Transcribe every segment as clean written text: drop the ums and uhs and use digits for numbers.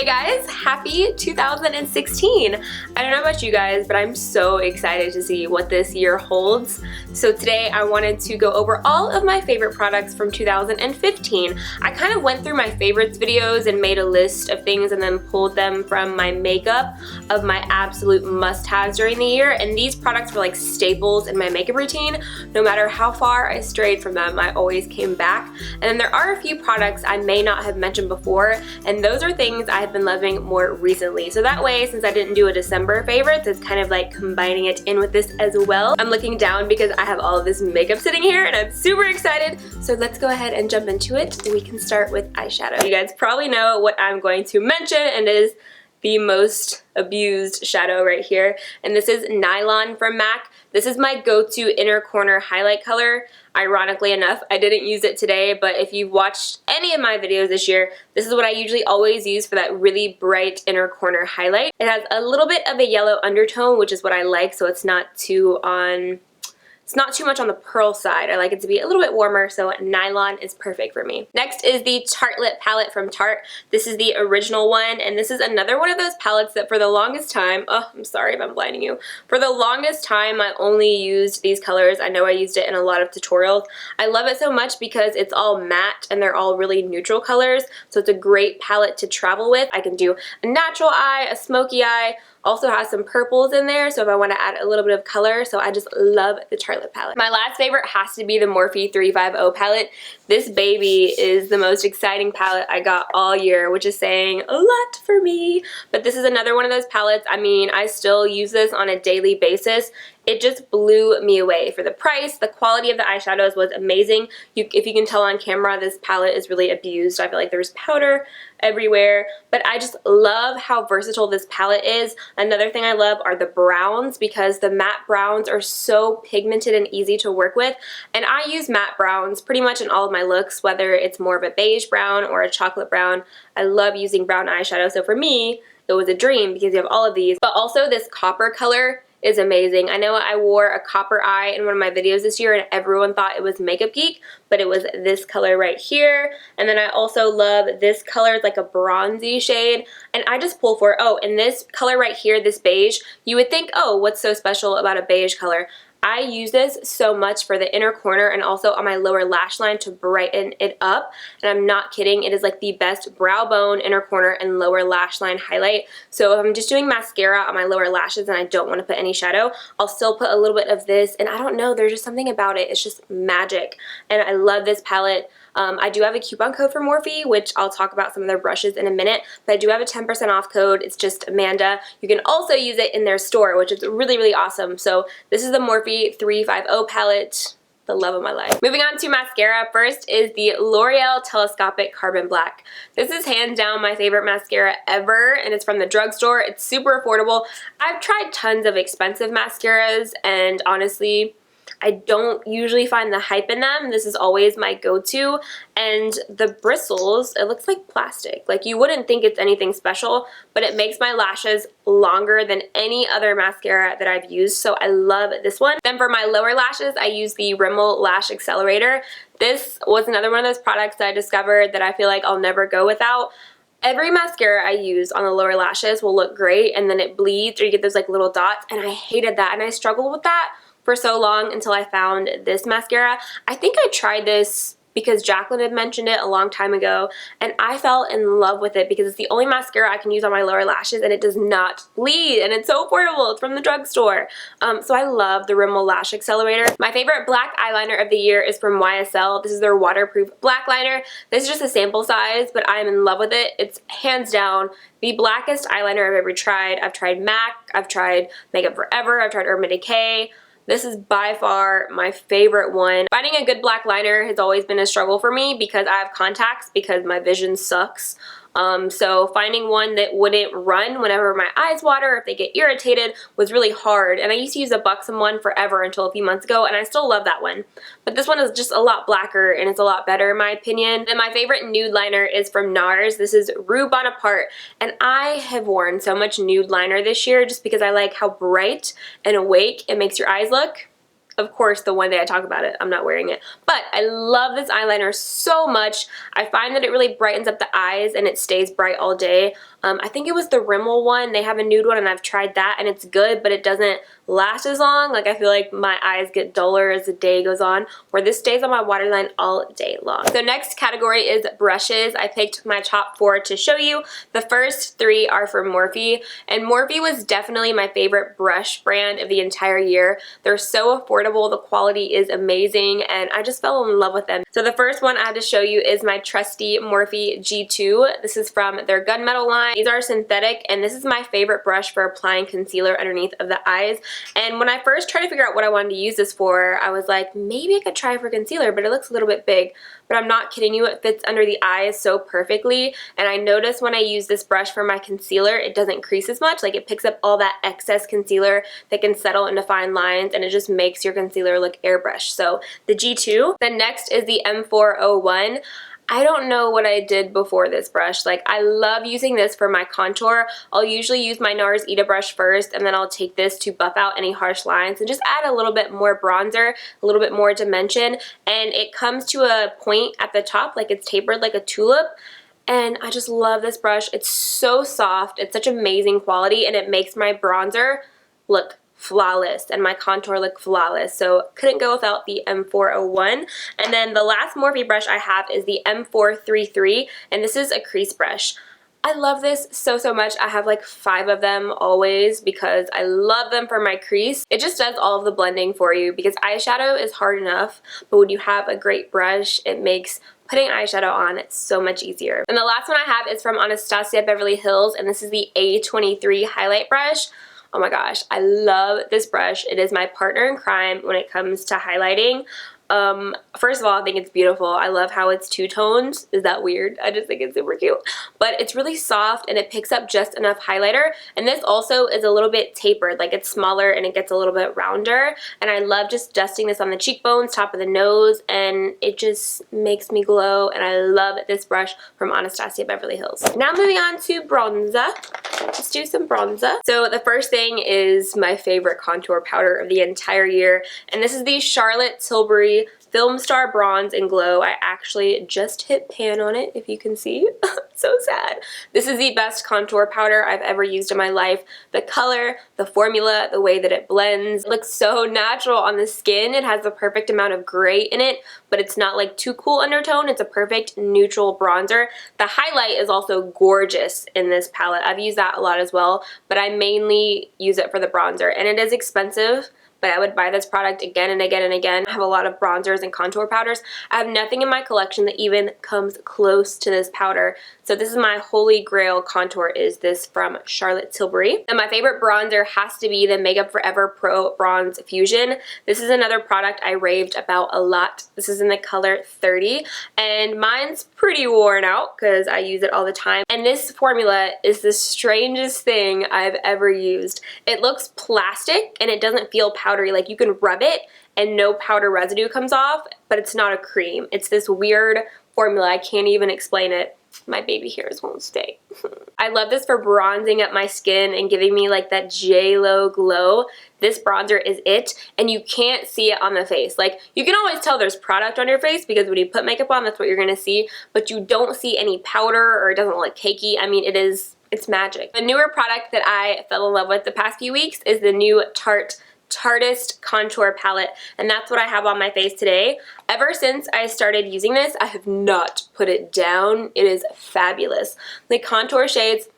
Hey guys, happy 2016! I don't know about you guys, but I'm so excited to see what this year holds. So today I wanted to go over all of my favorite products from 2015. I kind of went through my favorites videos and made a list of things and then pulled them from my makeup of my absolute must-haves during the year, and these products were like staples in my makeup routine. No matter how far I strayed from them, I always came back. And then there are a few products I may not have mentioned before, and those are things I've been loving more recently. So that way, since I didn't do a December favorites, it's kind of like combining it in with this as well. I'm looking down because I have all of this makeup sitting here and I'm super excited. So let's go ahead and jump into it. We can start with eyeshadow. You guys probably know what I'm going to mention, and it is the most abused shadow right here, and this is Nylon from MAC. This is my go-to inner corner highlight color. Ironically enough, I didn't use it today, but if you've watched any of my videos this year, this is what I usually always use for that really bright inner corner highlight. It has a little bit of a yellow undertone, which is what I like, so it's not too much on the pearl side. I like it to be a little bit warmer, so Nylon is perfect for me. Next is the Tarte Lip palette from Tarte. This is the original one, and this is another one of those palettes that for the longest time, oh, I'm sorry if I'm blinding you. For the longest time, I only used these colors. I know I used it in a lot of tutorials. I love it so much because it's all matte and they're all really neutral colors, so it's a great palette to travel with. I can do a natural eye, a smoky eye, also has some purples in there, so if I want to add a little bit of color, so I just love the Tarte Lip palette. My last favorite has to be the Morphe 350 palette. This baby is the most exciting palette I got all year, which is saying a lot for me. But this is another one of those palettes. I mean, I still use this on a daily basis. It just blew me away. For the price, the quality of the eyeshadows was amazing. If you can tell on camera, this palette is really abused. I feel like there's powder everywhere, but I just love how versatile this palette is. Another thing I love are the browns, because the matte browns are so pigmented and easy to work with, and I use matte browns pretty much in all of my looks, whether it's more of a beige brown or a chocolate brown. I love using brown eyeshadow, so for me, it was a dream because you have all of these, but also this copper color is amazing. I know I wore a copper eye in one of my videos this year and everyone thought it was Makeup Geek, but it was this color right here. And then I also love this color. It's like a bronzy shade, and I just pull for it. Oh, and this color right here, this beige, you would think, oh, what's so special about a beige color? I use this so much for the inner corner and also on my lower lash line to brighten it up, and I'm not kidding, it is like the best brow bone, inner corner, and lower lash line highlight. So if I'm just doing mascara on my lower lashes and I don't want to put any shadow, I'll still put a little bit of this, and I don't know, there's just something about it. It's just magic, and I love this palette. I do have a coupon code for Morphe, which I'll talk about some of their brushes in a minute, but I do have a 10% off code. It's just Amanda. You can also use it in their store, which is really, really awesome. So this is the Morphe 350 palette, the love of my life. Moving on to mascara, first is the L'Oreal Telescopic Carbon Black. This is hands down my favorite mascara ever, and it's from the drugstore. It's super affordable. I've tried tons of expensive mascaras, and honestly, I don't usually find the hype in them. This is always my go-to, and the bristles, it looks like plastic. Like, you wouldn't think it's anything special, but it makes my lashes longer than any other mascara that I've used, so I love this one. Then for my lower lashes, I use the Rimmel Lash Accelerator. This was another one of those products that I discovered that I feel like I'll never go without. Every mascara I use on the lower lashes will look great, and then it bleeds or you get those like little dots, and I hated that, and I struggled with that for so long until I found this mascara. I think I tried this because Jacqueline had mentioned it a long time ago, and I fell in love with it because it's the only mascara I can use on my lower lashes and it does not bleed, and it's so affordable. It's from the drugstore. So I love the Rimmel Lash Accelerator. My favorite black eyeliner of the year is from YSL. This is their waterproof black liner. This is just a sample size, but I am in love with it. It's hands down the blackest eyeliner I've ever tried. I've tried MAC, I've tried Makeup Forever, I've tried Urban Decay. This is by far my favorite one. Finding a good black liner has always been a struggle for me because I have contacts because my vision sucks. So finding one that wouldn't run whenever my eyes water or if they get irritated was really hard, and I used to use a Buxom one forever until a few months ago, and I still love that one. But this one is just a lot blacker and it's a lot better in my opinion. And my favorite nude liner is from Nars. This is Rue Bonaparte, and I have worn so much nude liner this year just because I like how bright and awake it makes your eyes look. Of course, the one day I talk about it, I'm not wearing it. But I love this eyeliner so much. I find that it really brightens up the eyes and it stays bright all day. I think it was the Rimmel one. They have a nude one and I've tried that and it's good, but it doesn't last as long. Like, I feel like my eyes get duller as the day goes on, where this stays on my waterline all day long. So next category is brushes. I picked my top 4 to show you. The first 3 are from Morphe, and Morphe was definitely my favorite brush brand of the entire year. They're so affordable, the quality is amazing, and I just fell in love with them. So the first one I had to show you is my trusty Morphe G2. This is from their Gunmetal line. These are synthetic, and this is my favorite brush for applying concealer underneath of the eyes. And when I first tried to figure out what I wanted to use this for, I was like, maybe I could try for concealer, but it looks a little bit big. But I'm not kidding you, it fits under the eyes so perfectly. And I notice when I use this brush for my concealer, it doesn't crease as much. Like, it picks up all that excess concealer that can settle into fine lines, and it just makes your concealer look airbrushed. So the G2. Then next is the M401. I don't know what I did before this brush. Like, I love using this for my contour. I'll usually use my Nars brush first, and then I'll take this to buff out any harsh lines and just add a little bit more bronzer, a little bit more dimension. And it comes to a point at the top, like it's tapered like a tulip. And I just love this brush. It's so soft. It's such amazing quality, and it makes my bronzer look flawless and my contour look flawless. So couldn't go without the M401. And then the last Morphe brush I have is the M433, and this is a crease brush. I love this so much. I have like 5 of them always because I love them for my crease. It just does all of the blending for you, because eyeshadow is hard enough, but when you have a great brush, it makes putting eyeshadow on so much easier. And the last one I have is from Anastasia Beverly Hills, and this is the A23 highlight brush. Oh my gosh, I love this brush. It is my partner in crime when it comes to highlighting. First of all, I think it's beautiful. I love how it's 2 tones. Is that weird? I just think it's super cute. But it's really soft and it picks up just enough highlighter. And this also is a little bit tapered, like it's smaller and it gets a little bit rounder. And I love just dusting this on the cheekbones, top of the nose, and it just makes me glow. And I love this brush from Anastasia Beverly Hills. Now moving on to bronzer. Let's do some bronzer. So the first thing is my favorite contour powder of the entire year, and this is the Charlotte Tilbury Film Star Bronze and Glow. I actually just hit pan on it, if you can see. So sad. This is the best contour powder I've ever used in my life. The color, the formula, the way that it blends, it looks so natural on the skin. It has the perfect amount of gray in it, but it's not like too cool undertone. It's a perfect neutral bronzer. The highlight is also gorgeous in this palette. I've used that a lot as well, but I mainly use it for the bronzer, and it is expensive, but I would buy this product again and again and again. I have a lot of bronzers and contour powders. I have nothing in my collection that even comes close to this powder. So this is my holy grail contour, is this from Charlotte Tilbury. And my favorite bronzer has to be the Makeup Forever Pro Bronze Fusion. This is another product I raved about a lot. This is in the color 30, and mine's pretty worn out because I use it all the time. And this formula is the strangest thing I've ever used. It looks plastic and it doesn't feel powdery. Like, you can rub it and no powder residue comes off, but it's not a cream. It's this weird formula. I can't even explain it. My baby hairs won't stay. I love this for bronzing up my skin and giving me like that J-Lo glow. This bronzer is it, and you can't see it on the face. Like, you can always tell there's product on your face because when you put makeup on, that's what you're gonna see, but you don't see any powder, or it doesn't look cakey. I mean, it's magic. The newer product that I fell in love with the past few weeks is the new Tarte Tardis contour palette, and that's what I have on my face today. Ever since I started using this, I have not put it down. It is fabulous. The contour shades,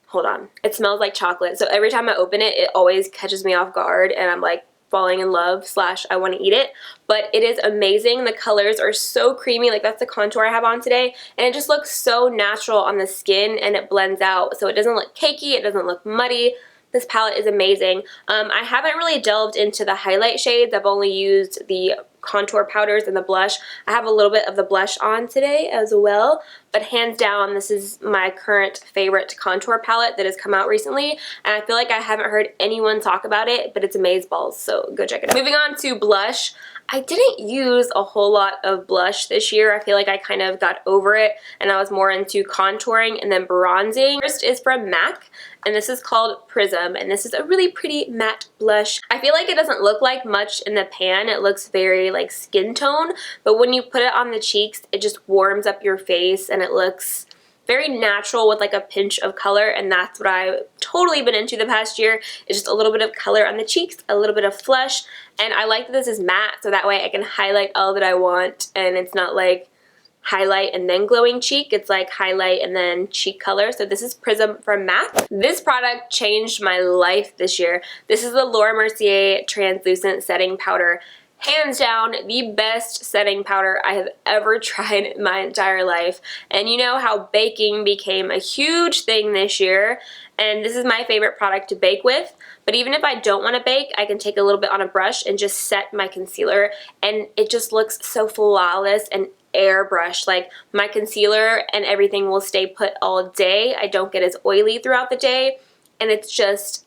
hold on, it smells like chocolate, so every time I open it, it always catches me off guard and I'm like falling in love / I want to eat it. But it is amazing. The colors are so creamy. Like, that's the contour I have on today, and it just looks so natural on the skin and it blends out, so it doesn't look cakey, it doesn't look muddy. This palette is amazing. I haven't really delved into the highlight shades. I've only used the contour powders and the blush. I have a little bit of the blush on today as well, but hands down, this is my current favorite contour palette that has come out recently, and I feel like I haven't heard anyone talk about it, but it's amazeballs, so go check it out. Moving on to blush. I didn't use a whole lot of blush this year. I feel like I kind of got over it and I was more into contouring and then bronzing. First is from MAC, and this is called Prism, and this is a really pretty matte blush. I feel like it doesn't look like much in the pan. It looks very like skin tone, but when you put it on the cheeks, it just warms up your face and it looks very natural with like a pinch of color, and that's what I've totally been into the past year, is just a little bit of color on the cheeks, a little bit of flush, and I like that this is matte so that way I can highlight all that I want and it's not like highlight and then glowing cheek. It's like highlight and then cheek color. So this is Prism from MAC. This product changed my life this year. This is the Laura Mercier Translucent Setting Powder. Hands down, the best setting powder I have ever tried in my entire life. And you know how baking became a huge thing this year, and this is my favorite product to bake with. But even if I don't want to bake, I can take a little bit on a brush and just set my concealer, and it just looks so flawless and airbrush. Like, my concealer and everything will stay put all day. I don't get as oily throughout the day, and it's just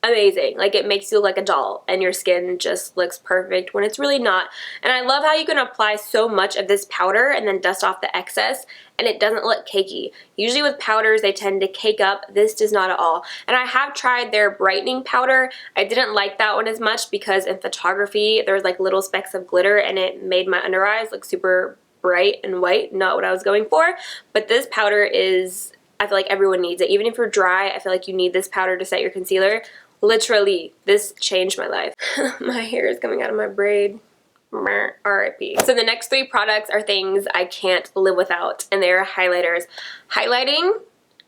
amazing. Like, it makes you look like a doll and your skin just looks perfect when it's really not. And I love how you can apply so much of this powder and then dust off the excess and it doesn't look cakey. Usually with powders they tend to cake up. This does not at all. And I have tried their brightening powder. I didn't like that one as much because in photography there's like little specks of glitter and it made my under eyes look super bright and white. Not what I was going for. But this powder is, I feel like everyone needs it. Even if you're dry, I feel like you need this powder to set your concealer. Literally, this changed my life. My hair is coming out of my braid. R.I.P. So the next three products are things I can't live without, and they're highlighters. Highlighting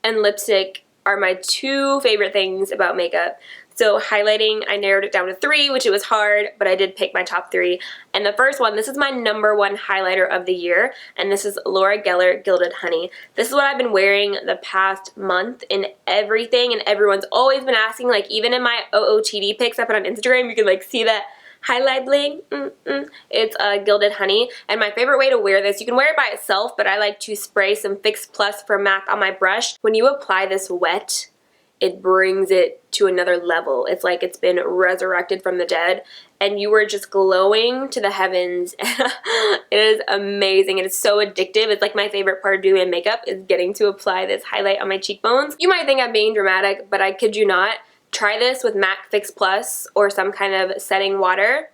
and lipstick are my two favorite things about makeup. So highlighting, I narrowed it down to 3, which it was hard, but I did pick my top 3. And the first one, this is my #1 highlighter of the year, and this is Laura Geller Gilded Honey. This is what I've been wearing the past month in everything, and everyone's always been asking, like even in my OOTD pics I put on Instagram, you can like see that highlight bling. It's Gilded Honey, and my favorite way to wear this, you can wear it by itself, but I like to spray some Fix Plus from MAC on my brush. When you apply this wet, it brings it to another level. It's like it's been resurrected from the dead and you were just glowing to the heavens. It is amazing. It is so addictive. It's like my favorite part of doing makeup is getting to apply this highlight on my cheekbones. You might think I'm being dramatic, but I kid you not. Try this with MAC Fix Plus or some kind of setting water.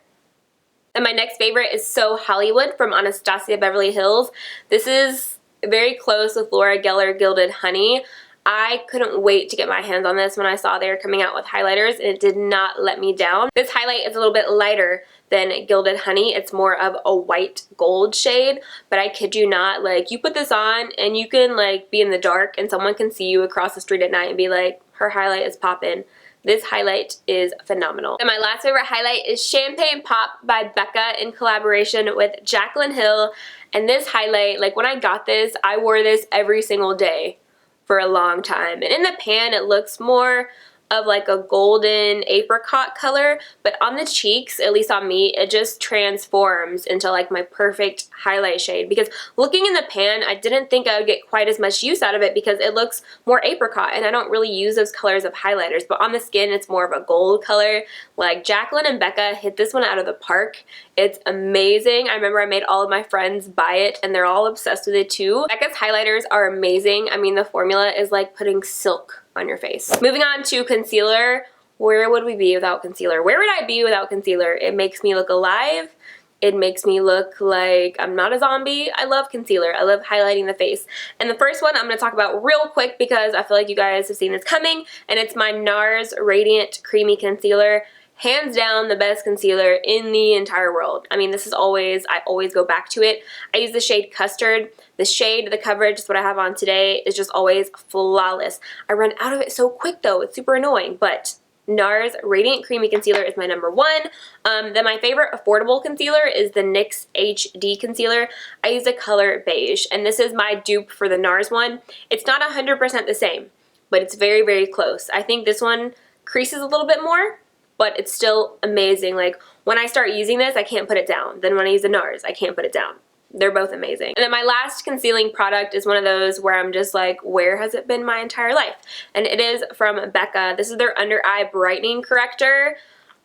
And my next favorite is So Hollywood from Anastasia Beverly Hills. This is very close with Laura Geller Gilded Honey. I couldn't wait to get my hands on this when I saw they were coming out with highlighters, and it did not let me down. This highlight is a little bit lighter than Gilded Honey. It's more of a white gold shade, but I kid you not, like you put this on and you can like be in the dark and someone can see you across the street at night and be like, her highlight is poppin'. This highlight is phenomenal. And my last favorite highlight is Champagne Pop by Becca in collaboration with Jaclyn Hill. And this highlight, like when I got this, I wore this every single day for a long time. And in the pan it looks more of like a golden apricot color, but on the cheeks, at least on me, it just transforms into like my perfect highlight shade. Because looking in the pan, I didn't think I would get quite as much use out of it because it looks more apricot and I don't really use those colors of highlighters, but on the skin it's more of a gold color. Like Jaclyn and Becca hit this one out of the park. It's amazing. I remember I made all of my friends buy it and they're all obsessed with it too. Becca's highlighters are amazing. I mean, the formula is like putting silk on your face. Moving on to concealer. Where would we be without concealer? Where would I be without concealer? It makes me look alive. It makes me look like I'm not a zombie. I love concealer. I love highlighting the face. And the first one I'm going to talk about real quick because I feel like you guys have seen this coming, and it's my Nars Radiant Creamy Concealer. Hands down the best concealer in the entire world. I mean, this is always, I always go back to it. I use the shade Custard. The shade, the coverage, is what I have on today, is just always flawless. I run out of it so quick though, it's super annoying, but Nars Radiant Creamy Concealer is my #1. Then my favorite affordable concealer is the NYX Hd Concealer. I use the color Beige, and this is my dupe for the Nars one. It's not 100% the same, but it's very, very close. I think this one creases a little bit more, but it's still amazing. Like when I start using this, I can't put it down. Then when I use the Nars, I can't put it down. They're both amazing. And then my last concealing product is one of those where I'm just like, where has it been my entire life? And it is from Becca. This is their under eye brightening corrector.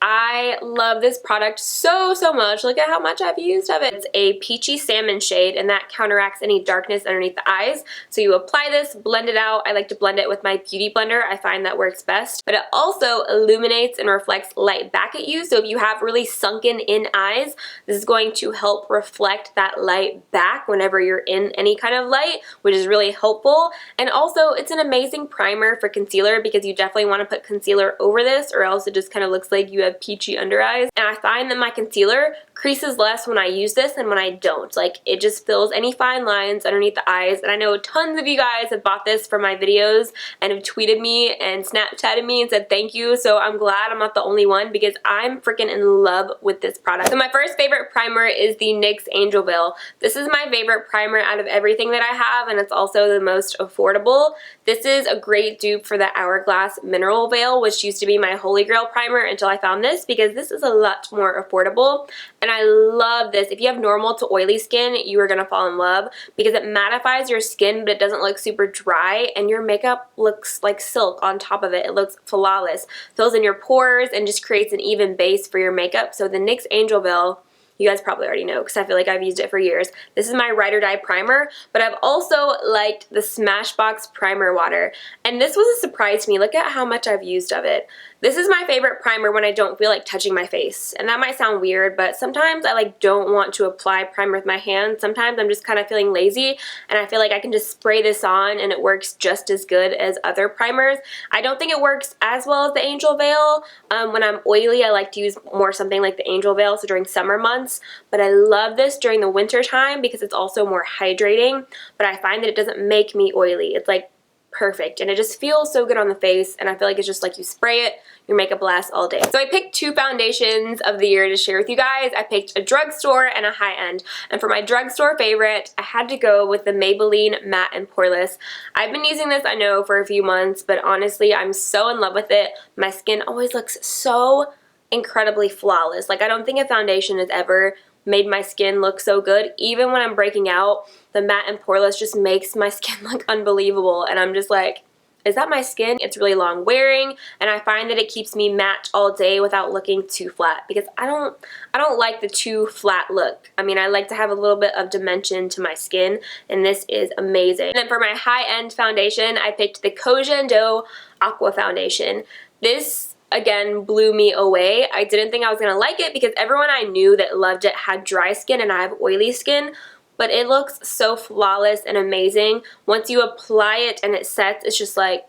I love this product so much. Look at how much I've used of it. It's a peachy salmon shade, and that counteracts any darkness underneath the eyes. So you apply this, blend it out. I like to blend it with my beauty blender. I find that works best. But it also illuminates and reflects light back at you. So if you have really sunken in eyes, this is going to help reflect that light back whenever you're in any kind of light, which is really helpful. And also, it's an amazing primer for concealer because you definitely want to put concealer over this, or else it just kind of looks like you have peachy under eyes. And I find that my concealer creases less when I use this than when I don't. Like, it just fills any fine lines underneath the eyes. And I know tons of you guys have bought this for my videos and have tweeted me and Snapchatted me and said thank you. So I'm glad I'm not the only one because I'm freaking in love with this product. So my first favorite primer is the NYX Angel Veil. This is my favorite primer out of everything that I have, and it's also the most affordable. This is a great dupe for the Hourglass Mineral Veil, which used to be my holy grail primer until I found this, because this is a lot more affordable. And I love this. If you have normal to oily skin, you are going to fall in love because it mattifies your skin, but it doesn't look super dry, and your makeup looks like silk on top of it. It looks flawless. Fills in your pores and just creates an even base for your makeup. So the NYX Angel Veil, you guys probably already know because I feel like I've used it for years. This is my Ride or Die primer, but I've also liked the Smashbox Primer Water. And this was a surprise to me. Look at how much I've used of it. This is my favorite primer when I don't feel like touching my face. And that might sound weird, but sometimes I like don't want to apply primer with my hands. Sometimes I'm just kind of feeling lazy and I feel like I can just spray this on and it works just as good as other primers. I don't think it works as well as the Angel Veil. When I'm oily, I like to use more something like the Angel Veil, so during summer months. But I love this during the winter time because it's also more hydrating. But I find that it doesn't make me oily. It's like perfect, and it just feels so good on the face, and I feel like it's just like you spray it, your makeup lasts all day. So I picked two foundations of the year to share with you guys. I picked a drugstore and a high-end, and for my drugstore favorite, I had to go with the Maybelline Matte and Poreless. I've been using this, I know, for a few months, but honestly, I'm so in love with it. My skin always looks so incredibly flawless. Like, I don't think a foundation has ever made my skin look so good. Even when I'm breaking out, the Matte and Poreless just makes my skin look unbelievable, and I'm just like, is that my skin? It's really long wearing, and I find that it keeps me matte all day without looking too flat, because I don't like the too flat look. I mean, I like to have a little bit of dimension to my skin, and this is amazing. And then for my high-end foundation, I picked the Gendo Aqua Foundation. This again blew me away. I didn't think I was gonna like it because everyone I knew that loved it had dry skin and I have oily skin, but it looks so flawless and amazing. Once you apply it and it sets, it's just like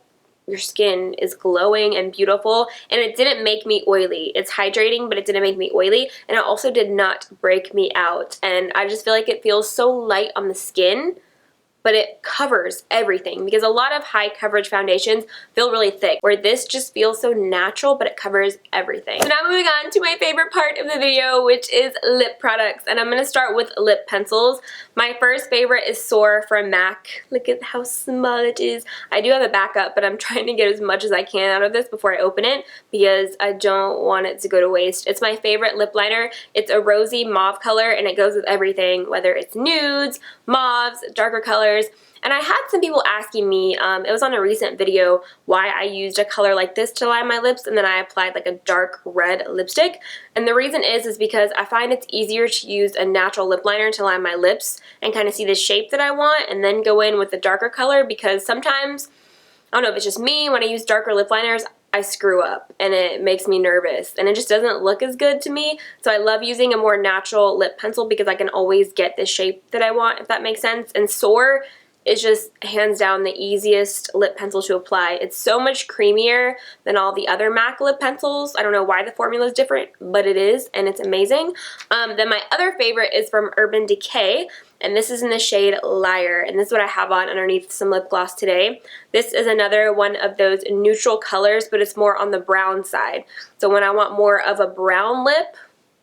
your skin is glowing and beautiful, and it didn't make me oily. It's hydrating, but it didn't make me oily, and it also did not break me out, and I just feel like it feels so light on the skin, but it covers everything, because a lot of high coverage foundations feel really thick, where this just feels so natural, but it covers everything. So now moving on to my favorite part of the video, which is lip products, and I'm going to start with lip pencils. My first favorite is Soar from MAC. Look at how small it is. I do have a backup, but I'm trying to get as much as I can out of this before I open it because I don't want it to go to waste. It's my favorite lip liner. It's a rosy mauve color, and it goes with everything, whether it's nudes, mauves, darker colors. And I had some people asking me, it was on a recent video, why I used a color like this to line my lips and then I applied like a dark red lipstick. And the reason is because I find it's easier to use a natural lip liner to line my lips and kind of see the shape that I want and then go in with the darker color, because sometimes, I don't know if it's just me, when I use darker lip liners, I screw up and it makes me nervous and it just doesn't look as good to me. So I love using a more natural lip pencil because I can always get the shape that I want, if that makes sense. And Soar is just hands down the easiest lip pencil to apply. It's so much creamier than all the other MAC lip pencils. I don't know why the formula is different, but it is, and it's amazing. Then my other favorite is from Urban Decay, and this is in the shade Liar, and this is what I have on underneath some lip gloss today. This is another one of those neutral colors, but it's more on the brown side. So when I want more of a brown lip,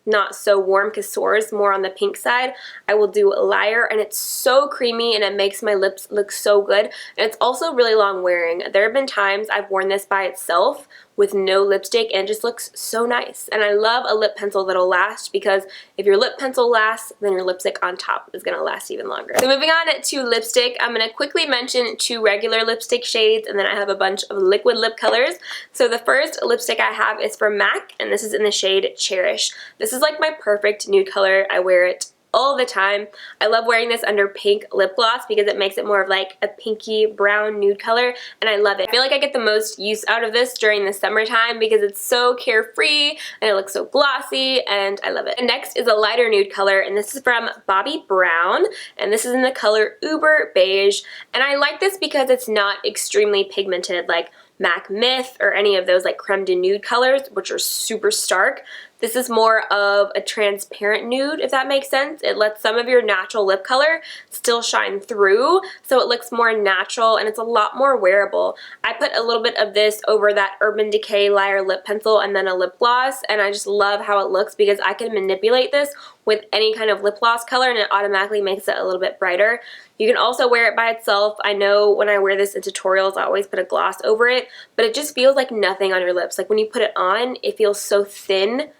not so warm because Soar is more on the pink side, I will do Liar, and it's so creamy and it makes my lips look so good. And it's also really long wearing. There have been times I've worn this by itself with no lipstick, and it just looks so nice. And I love a lip pencil that'll last, because if your lip pencil lasts, then your lipstick on top is gonna last even longer. So moving on to lipstick, I'm gonna quickly mention 2 regular lipstick shades, and then I have a bunch of liquid lip colors. So the first lipstick I have is from MAC, and this is in the shade Cherish. This is like my perfect nude color. I wear it all the time. I love wearing this under pink lip gloss because it makes it more of like a pinky brown nude color, and I love it. I feel like I get the most use out of this during the summertime because it's so carefree and it looks so glossy, and I love it. And next is a lighter nude color, and this is from Bobbi Brown, and this is in the color Uber Beige. And I like this because it's not extremely pigmented like MAC Myth or any of those like creme de nude colors, which are super stark. This is more of a transparent nude, if that makes sense. It lets some of your natural lip color still shine through, so it looks more natural and it's a lot more wearable. I put a little bit of this over that Urban Decay Liar lip pencil and then a lip gloss, and I just love how it looks because I can manipulate this with any kind of lip gloss color and it automatically makes it a little bit brighter. You can also wear it by itself. I know when I wear this in tutorials, I always put a gloss over it, but it just feels like nothing on your lips. Like when you put it on, it feels so thin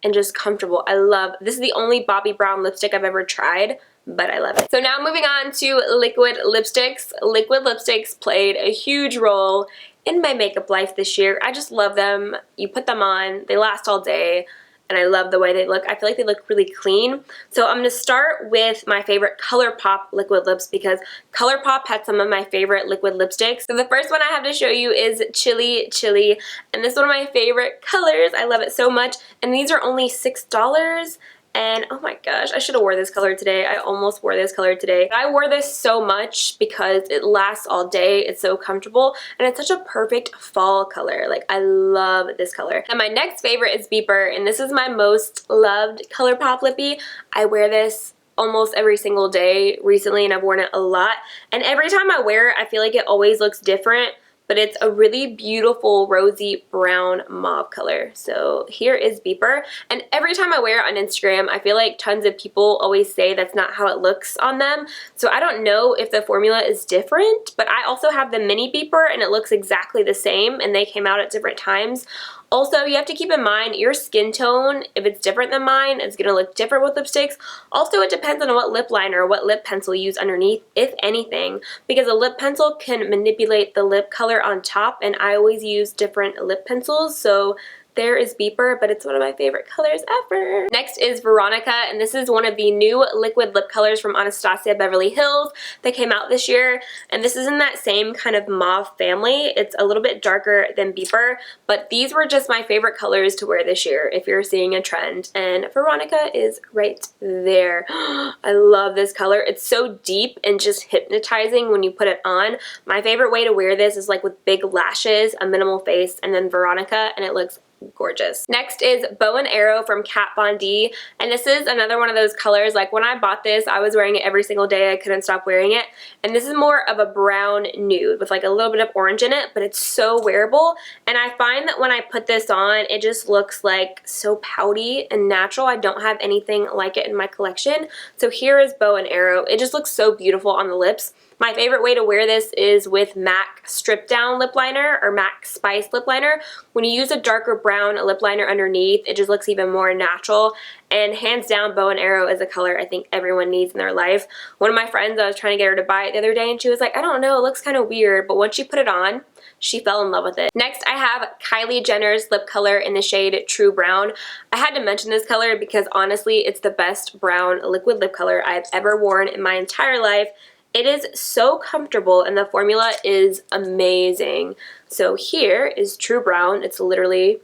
and just comfortable. I love, this is the only Bobbi Brown lipstick I've ever tried, but I love it. So now moving on to liquid lipsticks. Liquid lipsticks played a huge role in my makeup life this year. I just love them. You put them on, they last all day, and I love the way they look. I feel like they look really clean. So I'm going to start with my favorite ColourPop liquid lips because ColourPop had some of my favorite liquid lipsticks. So the first one I have to show you is Chili Chili, and this is one of my favorite colors. I love it so much, and these are only $6. And oh my gosh, I should have wore this color today. I almost wore this color today. I wore this so much because it lasts all day. It's so comfortable and it's such a perfect fall color. Like I love this color. And my next favorite is Beeper, and this is my most loved ColourPop lippy. I wear this almost every single day recently and I've worn it a lot. And every time I wear it, I feel like it always looks different. But it's a really beautiful rosy brown mauve color. So here is Beeper, and every time I wear it on Instagram, I feel like tons of people always say that's not how it looks on them. So I don't know if the formula is different, but I also have the mini Beeper and it looks exactly the same, and they came out at different times. Also, you have to keep in mind your skin tone. If it's different than mine, it's going to look different with lipsticks. Also, it depends on what lip liner or what lip pencil you use underneath, if anything, because a lip pencil can manipulate the lip color on top, and I always use different lip pencils, so there is Beeper, but it's one of my favorite colors ever. Next is Veronica, and this is one of the new liquid lip colors from Anastasia Beverly Hills that came out this year, and this is in that same kind of mauve family. It's a little bit darker than Beeper, but these were just my favorite colors to wear this year if you're seeing a trend, and Veronica is right there. I love this color. It's so deep and just hypnotizing when you put it on. My favorite way to wear this is like with big lashes, a minimal face, and then Veronica, and it looks gorgeous. Next is Bow and Arrow from Kat Von D, and this is another one of those colors. Like when I bought this, I was wearing it every single day. I couldn't stop wearing it, and this is more of a brown nude with like a little bit of orange in it, but it's so wearable, and I find that when I put this on, it just looks like so pouty and natural. I don't have anything like it in my collection. So here is Bow and Arrow. It just looks so beautiful on the lips. My favorite way to wear this is with MAC Strip Down Lip Liner or MAC Spice Lip Liner. When you use a darker brown lip liner underneath, it just looks even more natural. And hands down, Bow and Arrow is a color I think everyone needs in their life. One of my friends, I was trying to get her to buy it the other day, and she was like, I don't know, it looks kind of weird. But once she put it on, she fell in love with it. Next, I have Kylie Jenner's lip color in the shade True Brown. I had to mention this color because honestly, it's the best brown liquid lip color I've ever worn in my entire life. It is so comfortable and the formula is amazing. So here is True Brown. It's literally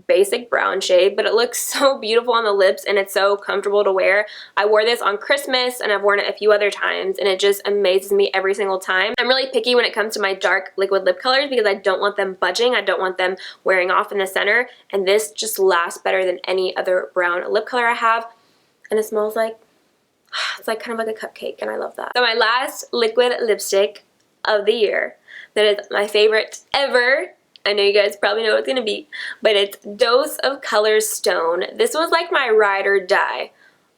basic brown shade, but it looks so beautiful on the lips and it's so comfortable to wear. I wore this on Christmas and I've worn it a few other times and it just amazes me every single time. I'm really picky when it comes to my dark liquid lip colors because I don't want them budging. I don't want them wearing off in the center, and this just lasts better than any other brown lip color I have, and it smells like, it's like kind of like a cupcake, and I love that. So my last liquid lipstick of the year, that is my favorite ever. I know you guys probably know what it's gonna be, but it's Dose of Color Stone. This was like my ride or die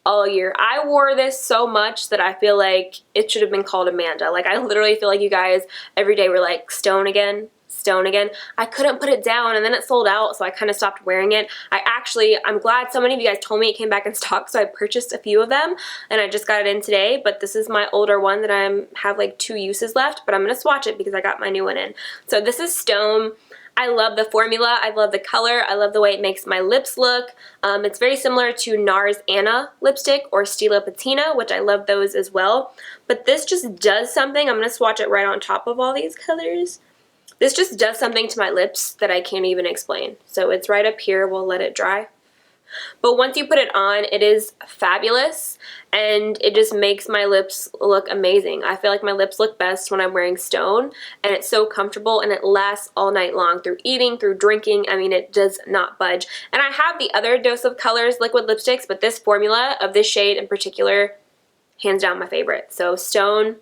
all year. I wore this so much that I feel like it should have been called Amanda. Like I literally feel like you guys every day were like, Stone again, Stone again. I couldn't put it down, and then it sold out, so I kind of stopped wearing it. I'm glad so many of you guys told me it came back in stock, so I purchased a few of them, and I just got it in today, but this is my older one that I have like 2 uses left, but I'm going to swatch it because I got my new one in. So this is Stone. I love the formula, I love the color, I love the way it makes my lips look. It's very similar to Nars Anna lipstick or Stila Patina, which I love those as well. But this just does something. I'm going to swatch it right on top of all these colors. This just does something to my lips that I can't even explain. So it's right up here. We'll let it dry. But once you put it on, it is fabulous, and it just makes my lips look amazing. I feel like my lips look best when I'm wearing Stone, and it's so comfortable, and it lasts all night long through eating, through drinking. I mean, it does not budge. And I have the other Dose of Colors liquid lipsticks, but this formula of this shade in particular, hands down my favorite. So Stone,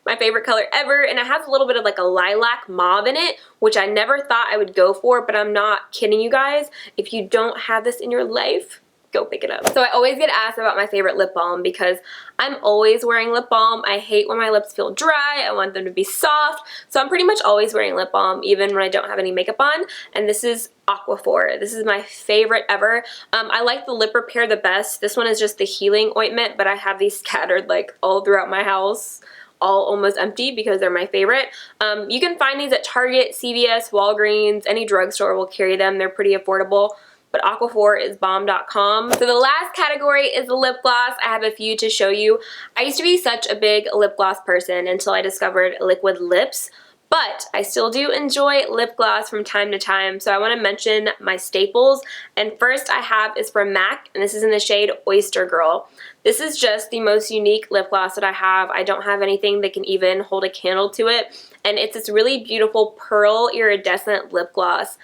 my favorite color ever, and it has a little bit of like a lilac mauve in it, which I never thought I would go for, but I'm not kidding you guys. If you don't have this in your life, go pick it up. So I always get asked about my favorite lip balm because I'm always wearing lip balm. I hate when my lips feel dry. I want them to be soft. So I'm pretty much always wearing lip balm even when I don't have any makeup on, and this is Aquaphor. This is my favorite ever. I like the lip repair the best. This one is just the healing ointment, but I have these scattered like all throughout my house, all almost empty because they're my favorite. You can find these at Target, CVS, Walgreens, any drugstore will carry them. They're pretty affordable, but Aquaphor is bomb.com. So the last category is the lip gloss. I have a few to show you. I used to be such a big lip gloss person until I discovered liquid lips, but I still do enjoy lip gloss from time to time, so I want to mention my staples. And first I have is from MAC, and this is in the shade Oyster Girl. This is just the most unique lip gloss that I have. I don't have anything that can even hold a candle to it, and it's this really beautiful pearl iridescent lip gloss.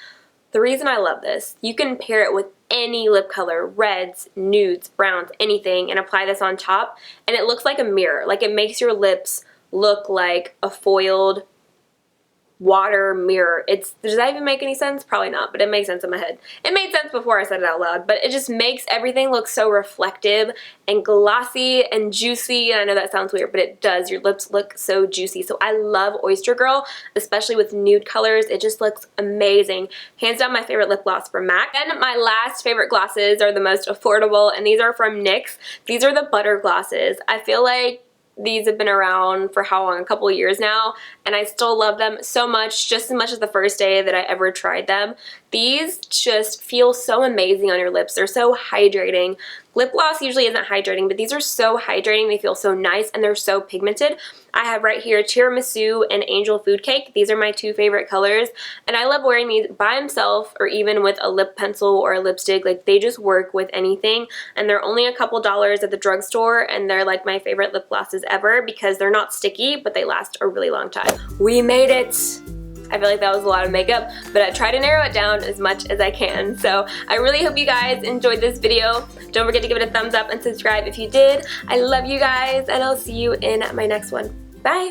The reason I love this, you can pair it with any lip color, reds, nudes, browns, anything, and apply this on top, and it looks like a mirror. Like, it makes your lips look like a foiled water mirror. Does that even make any sense? Probably not, but it makes sense in my head. It made sense before I said it out loud, but it just makes everything look so reflective and glossy and juicy. And I know that sounds weird, but it does. Your lips look so juicy. So I love Oyster Girl, especially with nude colors. It just looks amazing. Hands down my favorite lip gloss from MAC. Then my last favorite glosses are the most affordable, and these are from NYX. These are the butter glosses. I feel like these have been around for how long? A couple of years now, and I still love them so much, just as much as the first day that I ever tried them. These just feel so amazing on your lips. They're so hydrating. Lip gloss usually isn't hydrating, but these are so hydrating. They feel so nice, and they're so pigmented. I have right here Tiramisu and Angel Food Cake. These are my 2 favorite colors, and I love wearing these by themselves or even with a lip pencil or a lipstick. Like, they just work with anything, and they're only a couple dollars at the drugstore, and they're like my favorite lip glosses ever because they're not sticky, but they last a really long time. We made it! I feel like that was a lot of makeup, but I try to narrow it down as much as I can. So I really hope you guys enjoyed this video. Don't forget to give it a thumbs up and subscribe if you did. I love you guys, and I'll see you in my next one. Bye!